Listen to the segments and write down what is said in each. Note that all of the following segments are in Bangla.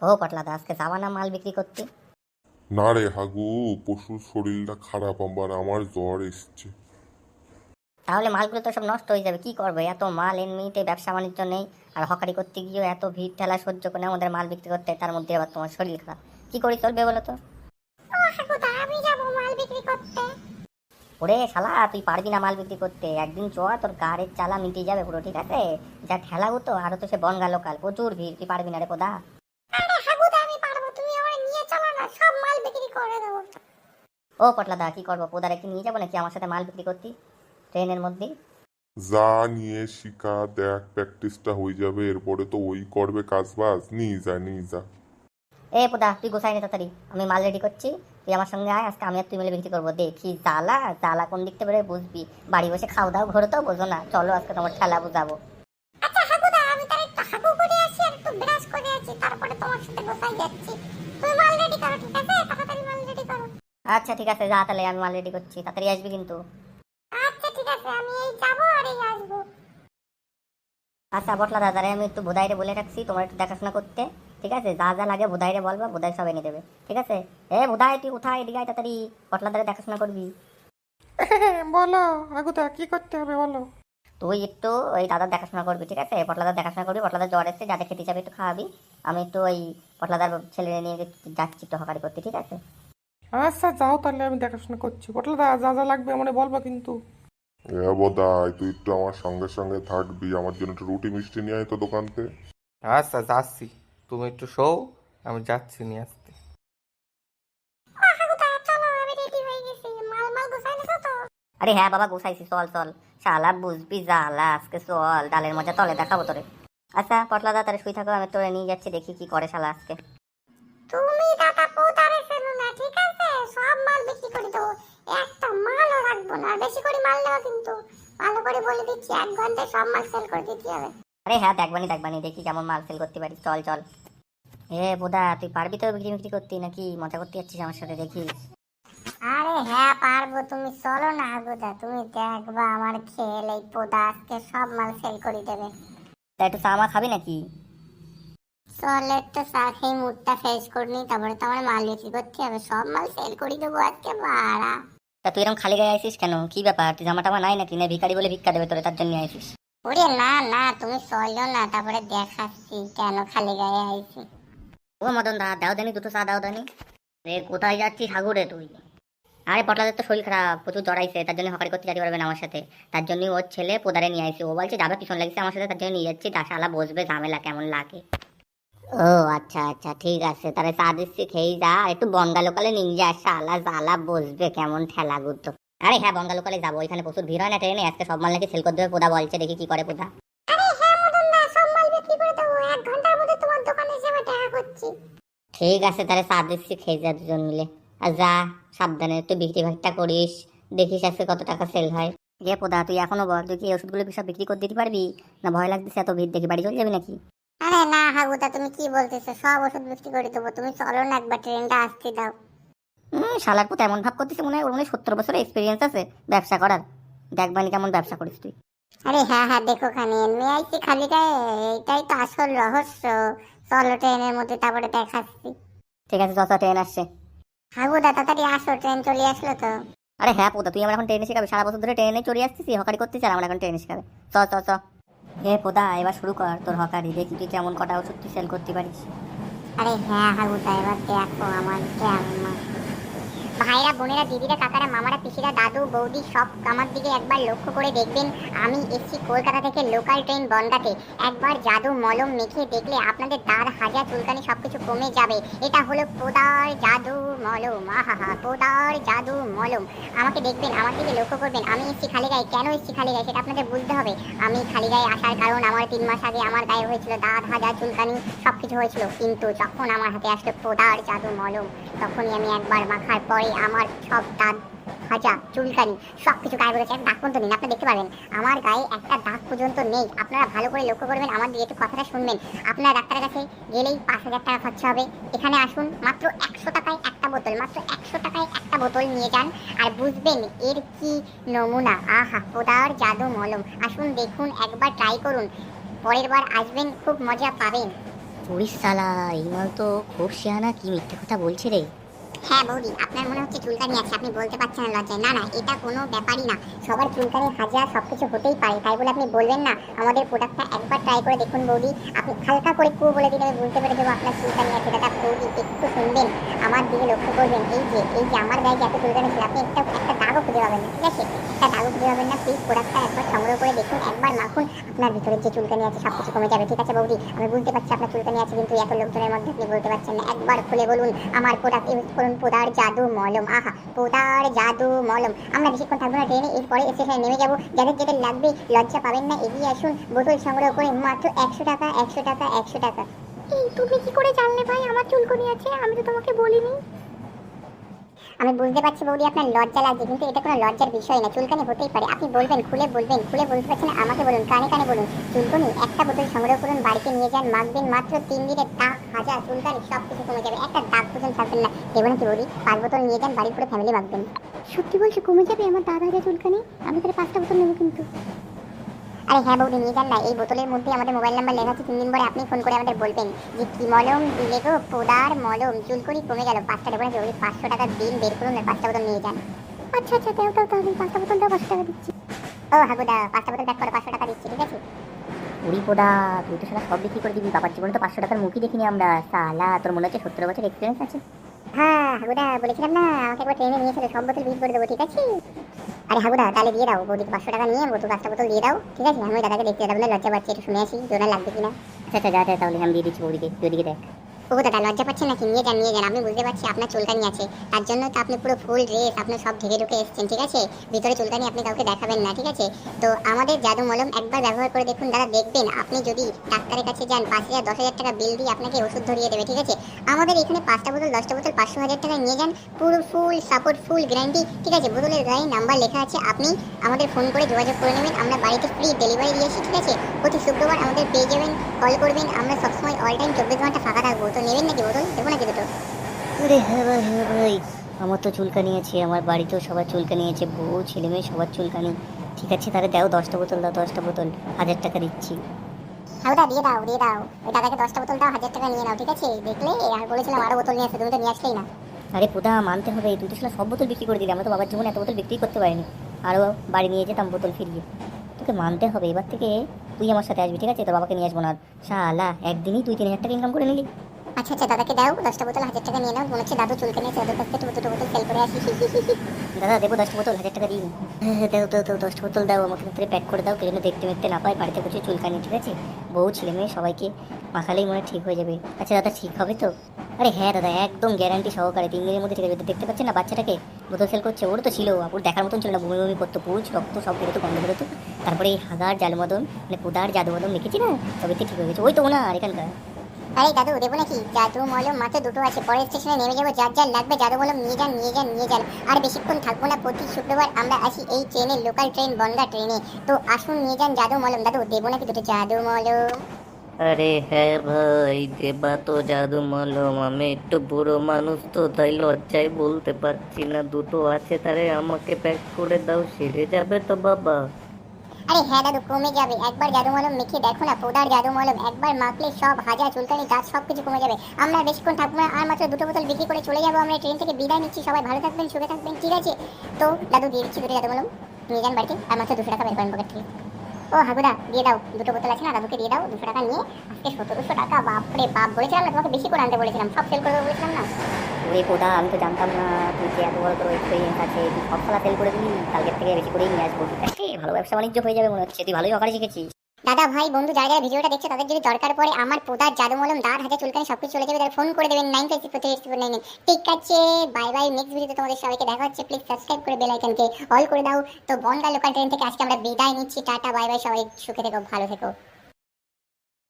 ও পটলাদা, আজকে যাওয়া না মাল বিক্রি করতে? না রে হাগু, পশুর শরীরটা খারাপ, আমার জ্বর এসছে। তাহলে মালগুলো তো সব নষ্ট হয়ে যাবে, কি করবে? এত মাল এমনিতে ব্যবসা বাণিজ্য নেই, আর হকারি করতে গিয়েও এত ভিড় ঠেলা সহ্য করে আমাদের মাল বিক্রি করতে, তার মধ্যে আবার তোমার শরীর খারাপ, কি করে চলবে বলো তো? আমি যাবো মাল বিক্রি করতে। ওরে শালা, তুই পারবি না মাল বিক্রি করতে। একদিন চ, তোর গাড়ির চালা মিটে যাবে পুরো, ঠিক আছে? যা ঠেলা হতো, আরো তো সে বনগা লোকাল, প্রচুর ভিড়, তুই পারবি না রে কোদা। আরে হাগুদা, আমি পারবো, তুমি আমার নিয়ে চলো না, সব মাল বিক্রি করে দেবো। ও পটলাদা, কি করবো? পোদার একটু নিয়ে যাবো নাকি আমার সাথে মাল বিক্রি করতে ট্রেনের মধ্যে? যা নিয়ে শিখা দেখ, প্র্যাকটিসটা হয়ে যাবে, এরপরে তো ওই করবে কাজ বাজ। নিয়ে যা নিয়ে যা। এ পোদা, তুই গোসাই নে তাড়াতাড়ি, আমি মাল রেডি করছি, তুই আমার সঙ্গে আয়। আজকে আমি আর তুই মিলে বিক্রি করবো, দেখি জ্বালা জ্বালা কোন দিকতে বেরোয় বুঝবি। বাড়ি বসে খাও দাও ঘরে তো বোঝো না, চলো আজকে তোমার ঠেলা বুঝাবো। আচ্ছা হাগুদা, আমি তার একটু হাগু করে আসি আর একটু ব্রাশ করে আসি, তারপরে তোমার সাথে গোসাই যাচ্ছি। তুমি মাল রেডি করো, ঠিক আছে? তাড়াতাড়ি মাল রেডি করো। আচ্ছা ঠিক আছে, যা তাহলে, আমি মাল রেডি করছি, তাড়াতাড়ি আসবি কিন্তু। আচ্ছা ঠিক আছে, আমি এই যাবো আর এই আসবো। আচ্ছা বটলা দাদারে আমি একটু বোধাইরে বলে রাখছি তোমার একটু দেখাশোনা করতে, ঠিক আছে? যা যা লাগে বোধাইরে বলবা, বোধাই সব এনে দেবে, ঠিক আছে? এ বোধাই, তুই উঠাই এদিকে আয় তাড়াতাড়ি, বটলা দাদারে দেখাশোনা করবি। বলো আগুদা, কি করতে হবে বলো। তুই একটু ওই দাদার দেখাশোনা করবি, ঠিক আছে? পটলাদার দেখাশোনা করবি, পটলাদার জ্বর এসছে, যাতে খেতে যাবে একটু খাওয়াবি। আমি একটু ওই পটলাদার ছেলে নিয়ে যাচ্ছি একটু হকারি করতে, ঠিক আছে? আচ্ছা যাও তাহলে, আমি দেখাশোনা করছি। পটলদা, যা যা লাগবে মানে বলবা কিন্তু। বোধাই, তুই একটু আমার সঙ্গে সঙ্গে থাকবি, আমার জন্য একটু রুটি মিষ্টি নিয়ে আয় তো দোকানতে। আচ্ছা যাচ্ছি, তুমি একটু শোও, আমি যাচ্ছি নিয়ে আসতে। ও হাগুদা, চলো, আমি রেডি হয়ে গেছি। মাল মাল গোসাই নিছো তো? আরে হ্যাঁ বাবা, গোসাইছি, চল চল। শালা বুঝবি জ্বালা আজকে, চল ডালের মজা তলে দেখাবো তোরে। আচ্ছা পটলাদা, তাহলে শুই থাকো, আমি তোরে নিয়ে যাচ্ছি, দেখি কি করে শালা আজকে। তুমি দাদা পোতারে ফেলো না, ঠিক আছে? সব মাল বিক্রি করে দেবো, একটা মালও রাখবো না। আর বেশি করে মাল নেওয়া কিন্তু, ভালো করে বলে দিচ্ছি, 1 ঘন্টায় সব মাল সেল করে দিতে হবে। আরে হ্যাঁ, দেখবানি দেখবানি, দেখি কেমন মাল সেল করতে পারি, চল চল। এ বোদা, তুই পারবি তো বিক্রি বিক্রি করতে, নাকি মজা করতে যাচ্ছিস আমার সাথে দেখি? আরে হ্যাঁ পারবো, তুমি চলো না হাগুদা, তুমি দেখবা আমার খেল এই পোদা আজকে সব মাল সেল করে দেবে। তা একটু চা মা খাবি নাকি? চলে একটু চা খেয়ে মুডটা ফ্রেশ করে নি, তারপরে তো আমার মাল বিক্রি করতে হবে, সব মাল সেল করে দেবো আজকে বাড়া। তা তুই এরকম খালি গায়ে আইসিস কেন? কি ব্যাপার? তুই জামা টামা নাই নাকি? না ভিখারি বলে ভিক্ষা দেবে তোরে, তার জন্য আইসিস? ওরে না না, তুমি চলো না, তারপরে দেখাচ্ছি কেন খালি গায়ে আইছি। ও মদন দা, দাও দানি দুটো চা, দাও দানি। রে কোথায় যাচ্ছিস হাগুরে তুই? আরে পটলাদের তো শরীর খারাপ, প্রচুর জড়াইছে, তার জন্য হকারি করতে যেতে পারবে না আমার সাথে। তার জন্যই ওর ছেলে পোদারে নিয়ে আইছে, ও বলছে যাবে, পিছন লাগছে আমার সাথে, তার জন্য নিয়ে যাচ্ছি। শালা বসবে, ঝামেলা কেমন লাগে। ও আচ্ছা আচ্ছা, ঠিক আছে, তাহলে চা দিচ্ছি, খেয়ে যা। আর একটু বনগা লোকালে নিয়ে যা, শালা জ্বালা বসবে কেমন ঠেলা গুতো। আরে হ্যাঁ, বনগা লোকালে যাবো, ওইখানে প্রচুর ভিড় হয় না ট্রেনে, আজকে সব মাল নাকি সেল করে দেবে পোদা বলছে, দেখি কি করে পোদা। আরে হ্যাঁ মদন দা, সব মাল বিক্রি করে দেবো, 1 ঘন্টার মধ্যে তোমার দোকানে এসে আমি দেখা করছি। ঠিক আছে, তাহলে চা দিচ্ছি, খেয়ে যা দুজন মিলে। আর যা, সাবধানে একটু বিক্রি ভাগটা করিস, দেখিস আজকে কত টাকা সেল হয়। ইয়ে পোদা, তুই এখনো বল, তুই কি এই ওষুধগুলো সব বিক্রি করে দিতে পারবি? না ভয় লাগতেছে এত ভিড় দেখি, বাড়ি চলে যাবি নাকি? আরে না হাগুদা, তুমি কি বলতেছো? সব ওষুধ বিক্রি করে দেবো, তুমি চলো না, একবার ট্রেনটা আসতে দাও। শালার পুত এমন ভাব করতেছে, মনে হয় ওর মনে হয় 70 বছরের এক্সপিরিয়েন্স আছে ব্যবসা করার। দেখবানি কেমন ব্যবসা করিস তুই। আরে হ্যাঁ হ্যাঁ, দেখো খানি এমনি আইছি খালি গায়ে, এইটাই তো আসল রহস্য। চলো ট্রেনের মধ্যে, তারপরে দেখাচ্ছি। ঠিক আছে, চল ট্রেন আসছে। হাগুদা তাড়াতাড়ি আসো, ট্রেন চলে আসলো তো। আরে হ্যাঁ পোদা, তুই আমার এখন ট্রেনে শেখাবি? সারা বছর ধরে ট্রেনে চড়ে আসতেছি, হকারি করতেছি, আর আমার এখন ট্রেনে শেখাবে? চ চ চ। এ পোদা, এবার শুরু কর তোর হকারি, দেখি তুই কেমন কটা ওষুধ তুই সেল করতে পারিস। আরে হ্যাঁ হাগুদা, এবার দেখো আমার কেমন। ভাইরা, বোনেরা, দিদিরা, কাকারা, মামারা, পিসিরা, দাদু, বৌদি, সব আমার দিকে একবার লক্ষ্য করে দেখবেন। আমি এসছি কলকাতা থেকে লোকাল ট্রেন বনগাঁতে। একবার জাদু মলম মেখে দেখলে আপনাদের দাঁড় হাজা চুলকানি সবকিছু কমে যাবে। এটা হলো পোদার জাদু মলম। আহা, পোদার জাদু মলম। আমাকে দেখবেন, আমার দিকে লক্ষ্য করবেন। আমি এসছি খালি গায়ে, কেন এসছি খালি গায়ে সেটা আপনাদের বুঝতে হবে। আমি খালি গায়ে আসার কারণ, আমার 3 মাস আগে আমার গায়ে হয়েছিল দাঁত হাজা চুলকানি, সবকিছু হয়েছিল। কিন্তু যখন আমার হাতে আসলো পোদার জাদু মলম, তখনই আমি একবার মাখার পরে আমার সব দাঁত হাজা চুলকানি সবকিছু গায়ে পড়েছে। এক দাগ পর্যন্ত নেই, আপনি দেখতে পারবেন আমার গায়ে একটা দাগ পর্যন্ত নেই। আপনারা ভালো করে লক্ষ্য করবেন, আমার দিকে একটু কথাটা শুনবেন। আপনারা ডাক্তারের কাছে গেলেই 5,000 টাকা খরচা হবে। এখানে আসুন, মাত্র 100 টাকায় একটা বোতল, মাত্র 100 টাকায় একটা বোতল নিয়ে যান, আর বুঝবেন এর কি নমুনা। আহা, পোদার জাদু মলম। আসুন দেখুন, একবার ট্রাই করুন। পরের বার আসবেন, খুব মজা পাবেন। পুলিশ শালা, এই মাল তো খুব শিয়ানা, কি মিথ্যে কথা বলছে রে। হ্যাঁ বৌদি, আপনার মনে হচ্ছে চুলকানি আছে, আপনি বলতে পারছেন না লজ্জায়। না না, এটা কোনো ব্যাপারই না। সবার চুলকানি হাজার সবকিছু হতেই পারে, তাই বলে আপনি বলবেন না। আমাদের প্রোডাক্টটা একবার ট্রাই করে দেখুন বৌদি, আপনি হালকা করে কু বলে দিলে আমি বুঝতে পেরে দেবো আপনার চুলকানি আছে। দাদা বৌদি একটু শুনবেন, আমার দিকে লক্ষ্য করবেন। এই যে আমার গায়ে এত চুলকানি ছিল, আপনি একটা দাগও খুঁজে পাবেন না, ঠিক আছে? একটা দাগও খুঁজে পাবেন না। প্লিজ প্রোডাক্টটা একবার সংগ্রহ করে দেখুন, একবার মাখুন, আপনার ভিতরে যে চুলকানি আছে সবকিছু কমে যাবে, ঠিক আছে বৌদি? আমি বুঝতে পারছি আপনার চুলকানি আছে, কিন্তু এত লোকজনের মধ্যে আপনি বলতে পারছেন না। একবার খুলে বলুন আমার প্রোডাক্ট ইউজ করুন, পোদার জাদু মলম। আহা, পোদার জাদু মলম। আমরা বেশিক্ষণ থাকবো না ট্রেনে, এরপরে স্টেশনে নেমে যাবো। যাদের যেদের লাগবে লজ্জা পাবেন না, এগিয়ে আসুন। বোতল সংগ্রহ করে মাত্র 100 টাকা, 100 টাকা, 100 টাকা। এই তুমি কি করে জানলে ভাই আমার চুলকানি আছে? আমি তো তোমাকে বলিনি। আমি বুঝতে পারছি বৌদি আপনার লজ্জা লাগছে, কিন্তু এটা কোনো লজ্জার বিষয় না। চুলকানি হতেই পারে, আপনি বলবেন, খুলে বলবেন। খুলে বলতে পারছেন না, আমাকে বলুন, কানে কানে বলুন। চুলকানি একটা বোতল সংগ্রহ করুন, বাড়িতে নিয়ে যান, মাখবেন, মাত্র 3 দিনে টাক হাজার চুলকানি সব কিছু কমে যাবে। একটা দাগ পর্যন্ত থাকবেন না। দেবো নাকি বৌদি? 5 বোতল নিয়ে যান, বাড়ির পুরো ফ্যামিলি মাখবেন। সত্যি বলছি কমে যাবে আমার দাগ হাজার চুলকানি? আমি তাহলে 5টা বোতল নেবো কিন্তু। আরে হ্যাঁ বৌদি, নিয়ে যান না। এই বোতলের মধ্যে আমাদের মোবাইল নাম্বার লেখা আছে, 3 দিন পরে আপনি ফোন করে আমাদের বলবেন যে কি মলম দিলে গো, পোদার মলম, চুলকুনি কমে গেল। 5টা দেবো নাকি বৌদি? 500 টাকার বিল বের করুন আর 5টা বোতল নিয়ে যান। আচ্ছা আচ্ছা, দেও দাও, তাহলে 5টা বোতলটাও 500 টাকা দিচ্ছি। ও হাগুদা, 5টা বোতল প্যাক করে 500 টাকা দিচ্ছি, ঠিক আছে? উড়ি পোদা, তুই তো শালা সব বিক্রি করে দিবি। বাবার জীবনে তো 500 টাকার মুখই দেখিনি আমরা। শালা, তোর মনে হচ্ছে 17 বছর এক্সপিরিয়েন্স আছে। হ্যাঁ হাগুদা, বলেছিলাম না আমাকে একবার ট্রেনে নিয়েছিল, সব বোতল বিল করে দেবো, ঠিক আছে? আরে হাগুদা, তাহলে দিয়ে দাও বৌদিকে 500 টাকা নিয়ে বোতল 5টা বোতল দিয়ে দাও, ঠিক আছে? আমি দাদাকে দেখতে যাবো, লজ্জা পাচ্ছি, একটু শুনে আসি জোড়া লাগবে কিনা। আচ্ছা আচ্ছা, যা যা, তাহলে আমি দিয়ে দিচ্ছি বৌদিকে, তুই ওদিকে দেখ। ও দাদা, লজ্জা পাচ্ছেন নাকি? নিয়ে যান নিয়ে যান। আমি বুঝতে পারছি আপনার চুলকানি আছে, তার জন্য তো আপনি পুরো ফুল ড্রেস আপনি সব ঢেকে ঢুকে এসেছেন, ঠিক আছে? ভিতরে চুলকানি আপনি কাউকে দেখাবেন না, ঠিক আছে? তো আমাদের জাদু মলম একবার ব্যবহার করে দেখুন দাদা, দেখবেন আপনি যদি ডাক্তারের কাছে যান 5,000 10,000 টাকা বিল দিয়ে আপনাকে ওষুধ ধরিয়ে দেবে, ঠিক আছে? আমাদের এখানে 5টা বোতল 10টা বোতল 500,000 টাকা নিয়ে যান, পুরো ফুল সাপোর্ট, ফুল গ্যারান্টি, ঠিক আছে? বোতলের গায়ে নাম্বার লেখা আছে, আপনি আমাদের ফোন করে যোগাযোগ করে নেবেন, আমরা বাড়িতে ফ্রি ডেলিভারি দিয়ে আসি, ঠিক আছে? প্রতি শুক্রবার আমাদের পেয়ে যাবেন, কল করবেন, আমরা সবসময় অল টাইম 24 ঘন্টা ফাঁকা থাকবো। তো নেবেন নাকি বোতল? দেবো নাকি দুটো? আরে হ্যাঁ ভাই, হ্যাঁ ভাই, আমার তো চুলকানি আছে, আমার বাড়িতেও সবার চুলকানি আছে, বউ ছেলে মেয়ে সবার চুলকানি। ঠিক আছে, তাহলে দাও 10টা বোতল, দাও 10টা বোতল, 1000 টাকা দিচ্ছি। হাউদা, দিয়ে দাও দিয়ে দাও। ওই দাদাকে 10টা বোতল দাও, 1000 টাকা নিয়ে নাও, ঠিক আছে? দেখলে আর বলেছিলাম আরো বোতল নিয়ে আসতে, তুমি তো নিয়ে আসলেই না। আরে পোদা, মানতে হবে, তুই তো শালা সব বোতল বিক্রি করে দিলি। আমরা তো বাবার জীবনে এত বোতল বিক্রি করতে পারিনি, আরও বাড়ি নিয়ে যেতাম বোতল ফিরিয়ে। তোকে মানতে হবে, এবার থেকে তুই আমার সাথে আসবি, ঠিক আছে? তোর বাবাকে নিয়ে আসবো না। শালা, একদিনই 2-3 হাজার টাকা ইনকাম করে নিলি। আচ্ছা আচ্ছা, দাদাকে দাও 10টা বোতল, 1000 টাকা নিয়ে নাও। মনে হচ্ছে দাদু চুলকে নিয়েছে, ওদের কাছ থেকে দুটো বোতল সেল করে আসি। দাদা দেবো 10টা বোতল, 1000 টাকা দিন। হ্যাঁ দাও দাও দাও, 10টা বোতল দাও, আমাকে তাড়াতাড়ি প্যাক করে দাও, কেউ যেন দেখতে মেখতে না পায়। বাড়িতে প্রচুর চুলকানি, ঠিক আছে? বউ ছেলে মেয়ে সবাইকে মাখালেই মনে হয় ঠিক হয়ে যাবে। আচ্ছা দাদা, ঠিক হবে তো? আরে হ্যাঁ দাদা, একদম গ্যারান্টি সহকারে 3 দিনের মধ্যে ঠিক আছে। দেখতে পাচ্ছেন না বাচ্চাটাকে বোতল সেল করছে? ওর তো ছিল, আপুর দেখার মতন ছিল না, বমি বমি করতো, পুরুষ রক্ত সব বেরোতো, গন্ধ বেরোতো। তারপরে এই হাগার জাল মদন, মানে পোদার জাদু মদন লিখেছি না, তবে ঠিক হয়ে গেছে। ওই তো ওনার এখানকার। আরে দাদু, দেবো নাকি? জাদু মলম মাত্র দুটো আছে, পরের স্টেশনে নেমে যাবো, যার যার লাগবে জাদু মলম নিয়ে যান নিয়ে যান নিয়ে যান। আর বেশিক্ষণ থাকবো না, প্রতি শুক্রবার আমরা আসি এই ট্রেনে, লোকাল ট্রেন, বনগা ট্রেনে। তো আসুন নিয়ে যান জাদু মলম। দাদু দেবো নাকি দুটো জাদু মলম? আরে হ্যাঁ ভাই, দেবা তো জাদু মলম। আমি একটু বুড়ো মানুষ তো, তাই লজ্জায় বলতে পারছি না। দুটো আছে, তারে আমাকে প্যাক করে দাও, সেরে যাবে তো বাবা? আরে হ্যাঁ দাদু, কমে যাবে। একবার জাদু মলম মেখে দেখো না, পোদার জাদু মলম একবার মাখলে সব হাজার চুলকানি দাঁত সব কিছু কমে যাবে। আমরা বেশিক্ষণ থাকবো না, আর মাত্র দুটো বোতল বিক্রি করে চলে যাবো। আমরা ট্রেন থেকে বিদায় নিচ্ছি, সবাই ভালো থাকবেন, সুখে থাকবেন, ঠিক আছে? তো দাদু দিয়ে দিচ্ছি দুটো জাদু মলম, নিয়ে যান বাড়িতে, আর মাত্র 200 টাকা বের করেন পকেট থেকে। ও হাগুদা, দিয়ে দাও, দুটো বোতল আছে না, দাদুকে দিয়ে দাও 200 টাকা নিয়ে। আজকে 1700 টাকা, বাপরে বাপ! বলেছিলাম না তোমাকে বেশি করে আনতে বলেছিলাম, সব সেল করে দেবো বলেছিলাম না? ওরে পোদা, আমি তো জানতাম না তুই যে এত বড় তোর এক্সপিরিয়েন্স আছে, তুই সব খেলা সেল করে দিবি। কালকের থেকে বেশি করেই নিয়ে আসবো, ঠিক আছে? ভালো ব্যবসা বাণিজ্য হয়ে যাবে মনে হচ্ছে, তুই ভালোই অকারে শিখেছিস। দাদা ভাই বন্ধু যারা যারা ভিডিওটা দেখছে, তাদের যদি দরকার পড়ে আমার পোদার জাদু মলম, দাঁত হাজার চুলকানি সবকিছু চলে যাবে, তাহলে ফোন করে দেবেন 9564386499। ঠিক আছে, বাই বাই। নেক্সট ভিডিওতে তোমাদের সবাইকে দেখা হচ্ছে। প্লিজ সাবস্ক্রাইব করে বেল আইকনকে অল করে দাও। তো বনগা লোকাল ট্রেন থেকে আজকে আমরা বিদায় নিচ্ছি, টাটা বাই বাই, সবাই সুখে থেকো, ভালো থেকো।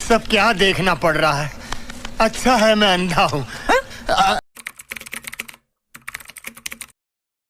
सब क्या देखना पड़ रहा है? अच्छा है मैं अंधा हूँ।